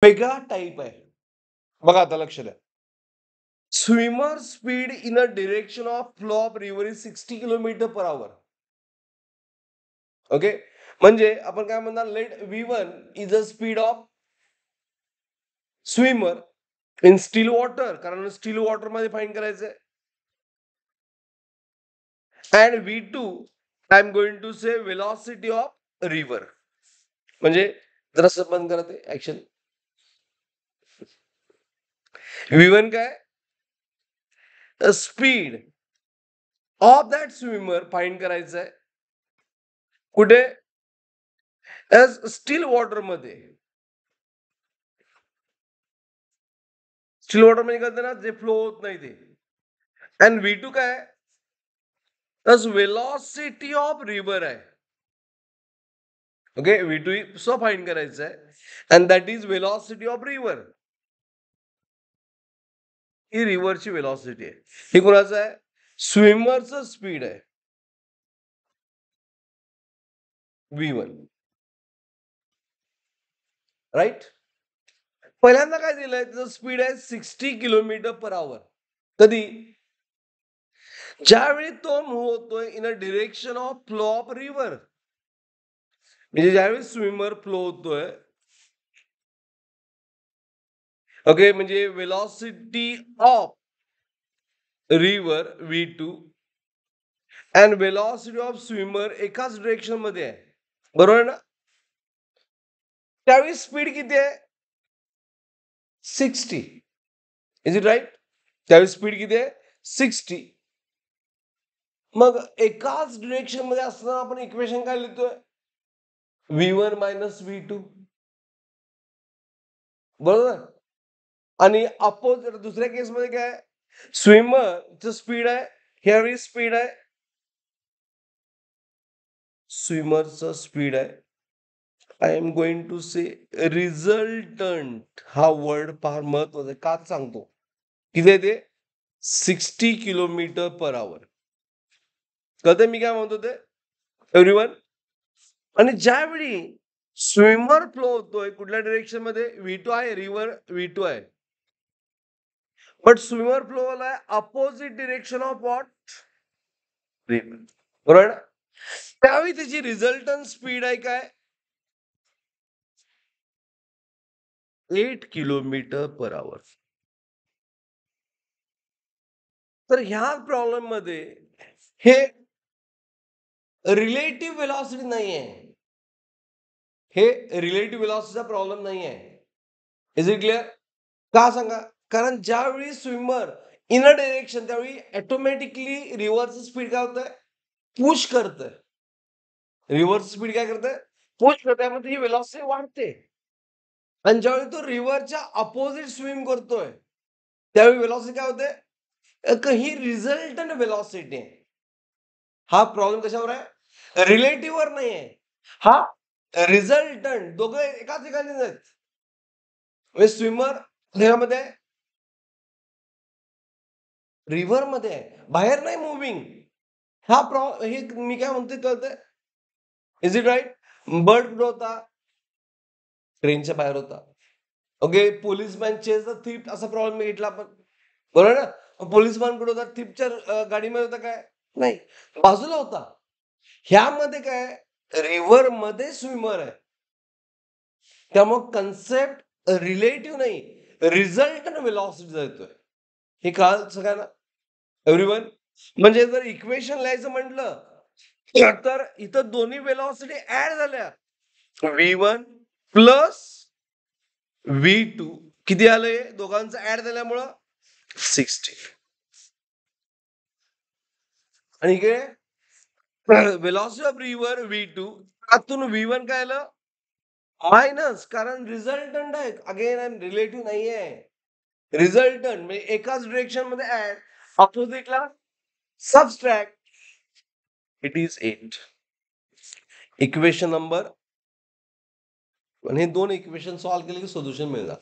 वेगळा टाईप आहे. बघा आता लक्ष द्या. Swimmer speed in a direction of flow of river is 60 km/h. Okay, म्हणजे आपण काय म्हणणार, let V1 is a speed of swimmer in still water, कारण स्टील वॉटर मध्ये फाईंड करायचंय. And V2 I am going to say velocity of river. म्हणजे जरा बंद करा ते ऍक्शन. V1 काय, speed of that swimmer find करायचं आहे. कुठे, एज स्टील वॉटर मध्ये. स्टील वॉटर मध्ये करते ना, जे फ्लो होत नाही ते. अँड V2 काय, एज वेलॉसिटी ऑफ रिव्हर आहे. ओके, V2 सो फाइंड करायचं आहे, and that is velocity of river. ही रिव्हरची वेलॉसिटी आहे. ही कोणाचं आहे, स्विमरचं स्पीड आहे V1. राईट. पहिल्यांदा काय दिलंय, त्याचं स्पीड आहे 60 km/h. कधी, ज्यावेळी तो मूव्ह होतोय in a direction of flow of river. म्हणजे ज्यावेळी स्विमर फ्लो होतोय, ओके, म्हणजे velocity of river V2 and velocity of swimmer एकाच डिरेक्शन मध्ये आहे, बरोबर ना. त्यावेळी स्पीड किती आहे, 60. Is it right. त्यावेळी स्पीड किती आहे, 60. मग एकाच डिरेक्शन मध्ये असताना आपण इक्वेशन काय लिहितोय, V1 मायनस V2, बरोबर. आणि अपोजिट दुसऱ्या केसमध्ये काय, स्विमरचं स्पीड आहे, ह्यावेळी स्पीड आहे, स्विमरचं स्पीड आहे. I am going to say resultant. हा वर्ड फार महत्वाचा आहे. का सांगतो, किती आहे ते, 60 km/h. कळतंय मी काय म्हणतो ते, एव्हरीवन. आणि ज्यावेळी स्विमर फ्लो होतोय कुठल्या डिरेक्शन मध्ये, V2 आहे, रिव्हर V2 आहे, बट स्विमर फ्लो आहे opposite direction of what, river, बरोबर. त्यावेळी त्याची रिझल्टंट स्पीड आहे काय, 8 km/h. तर ह्या प्रॉब्लेम मध्ये हे रिलेटिव्ह वेलॉसिटी नाही आहे. हे रिलेटिव्ह वेलॉसिटीचा प्रॉब्लेम नाही आहे. Is it clear. का सांगा, कारण ज्यावेळी स्विमर इन अ डायरेक्शन, त्यावेळी ऑटोमॅटिकली रिव्हरचं स्पीड काय होतंय, पुश करतंय. रिव्हरचं स्पीड काय करतंय, पुश करतंय, मग ही वेलॉसिटी वाढते. आणि ज्यावेळी तो रिव्हरच्या अपोजिट स्विम करतोय, त्यावेळी वेलॉसिटी काय होते, ही रिझल्टंट वेलॉसिटी आहे. हा प्रॉब्लेम कशावर आहे, रिलेटिव्हवर नाही आहे. हा रिझल्टंट, दोघं एकाच ठिकाणी आहेत. म्हणजे स्विमर ह्यामध्ये रिव्हर मध्ये आहे, बाहेर नाही मुव्हिंग. हे मी काय म्हणतोय कळतंय. Is it right. बर्ड कुठं होता, ट्रेनच्या बाहेर होता. Okay, policeman chase the thief असा प्रॉब्लेम घेतला आपण, बरोबर ना. पोलिसमॅन कुठं होता, थीफच्या गाडीमध्ये होता काय, नाही, बाजूला होता. ह्यामध्ये काय, रिव्हर मध्ये स्विमर आहे, त्यामुळे कन्सेप्ट रिलेटिव्ह नाही, रिझल्टंट वेलॉसिटीचा येतोय. हे कळालं सगळ्यांना, एव्हरीवन. म्हणजे जर इक्वेशन लिहायचं म्हटलं तर इथं दोन्ही वेलॉसिटी ऍड झाल्या, V1 प्लस V2. किती आलंय, दोघांचं ऍड झाल्यामुळं 60. आणि इकडे वेलॉसिटी ऑफ रिव्हर V2, त्यातून V1 काय आलं, मायनस, कारण रिझल्टंट आहे. अगेन रिलेटिव्ह नाहीये, रिझल्टंट म्हणजे एकाच डिरेक्शन मध्ये ऍड, अपोजिटला subtract. It is 8. Equation number, हे दोन इक्वेशन सॉल्व्ह केले की सोल्युशन मिळणार.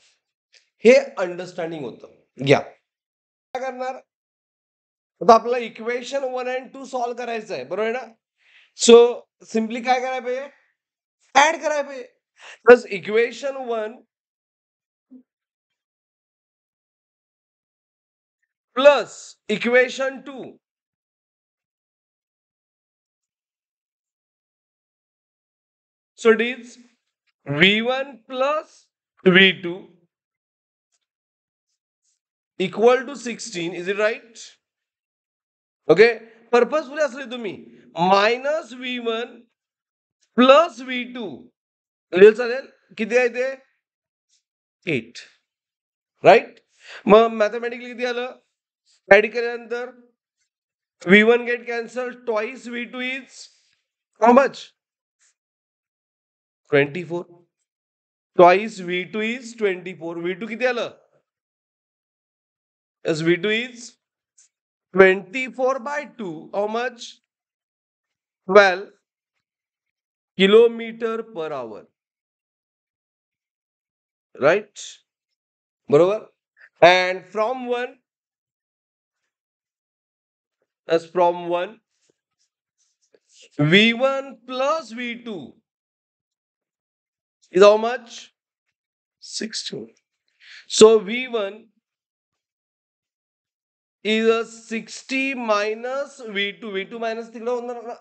हे अंडरस्टँडिंग होतं. घ्या, काय करणार, आता आपल्याला इक्वेशन 1 आणि 2 सॉल्व्ह करायचं आहे, बरोबर ना. सो सिम्पली काय करायला पाहिजे, ऍड करायला पाहिजे. Plus equation 1 plus equation 2. So it is V1 plus V2 equal to 16. Is it right? Okay. Purposefully असले तुम्ही मायनस V1 प्लस V2 लिहिलं चालेल. किती आहे ते 8. राईट. मग मॅथमॅटिकली किती आलं? ऍड केल्यानंतर V1 get cancel, twice V2 is how much? 24. Twice V2 is 24. V2 किती आलं? Yes, V2 is 24 by 2. How much? 12 kilometer per hour. Right? बरोबर? And from 1, as from 1, V1 plus V2 is how much? 16. So V1 is a 60 minus V2. V2 minus तिकडे होणार ना?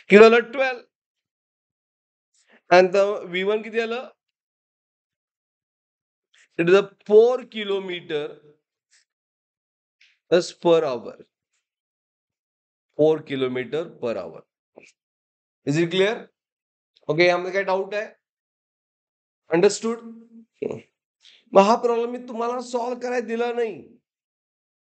किती आलं? 12. And the V1 किती आलं? It is a 4 kilometer per hour. 4 kilometer per hour. Is it clear? Okay, यामध्ये काय doubt आहे? अंडरस्टूड? मग हा प्रॉब्लेम मी तुम्हाला सॉल्व्ह करायला दिला नाही.